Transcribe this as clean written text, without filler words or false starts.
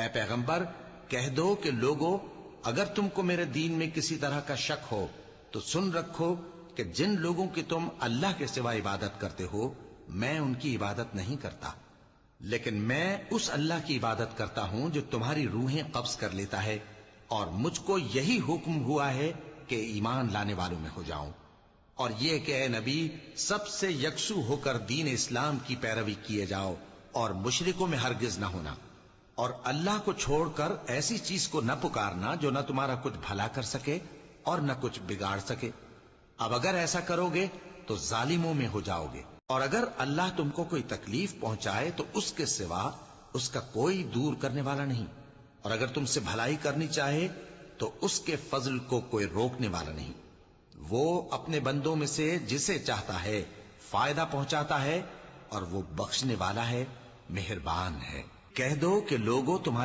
اے پیغمبر کہہ دو کہ لوگو اگر تم کو میرے دین میں کسی طرح کا شک ہو تو سن رکھو کہ جن لوگوں کی تم اللہ کے سوا عبادت کرتے ہو میں ان کی عبادت نہیں کرتا، لیکن میں اس اللہ کی عبادت کرتا ہوں جو تمہاری روحیں قبض کر لیتا ہے، اور مجھ کو یہی حکم ہوا ہے کہ ایمان لانے والوں میں ہو جاؤں، اور یہ کہ اے نبی سب سے یکسو ہو کر دین اسلام کی پیروی کیے جاؤ اور مشرکوں میں ہرگز نہ ہونا، اور اللہ کو چھوڑ کر ایسی چیز کو نہ پکارنا جو نہ تمہارا کچھ بھلا کر سکے اور نہ کچھ بگاڑ سکے۔ اب اگر ایسا کرو گے تو ظالموں میں ہو جاؤ گے، اور اگر اللہ تم کو کوئی تکلیف پہنچائے تو اس کے سوا اس کا کوئی دور کرنے والا نہیں، اور اگر تم سے بھلائی کرنی چاہے تو اس کے فضل کو کوئی روکنے والا نہیں۔ وہ اپنے بندوں میں سے جسے چاہتا ہے فائدہ پہنچاتا ہے، اور وہ بخشنے والا ہے، مہربان ہے۔ کہہ دو کہ لوگوں تمہارے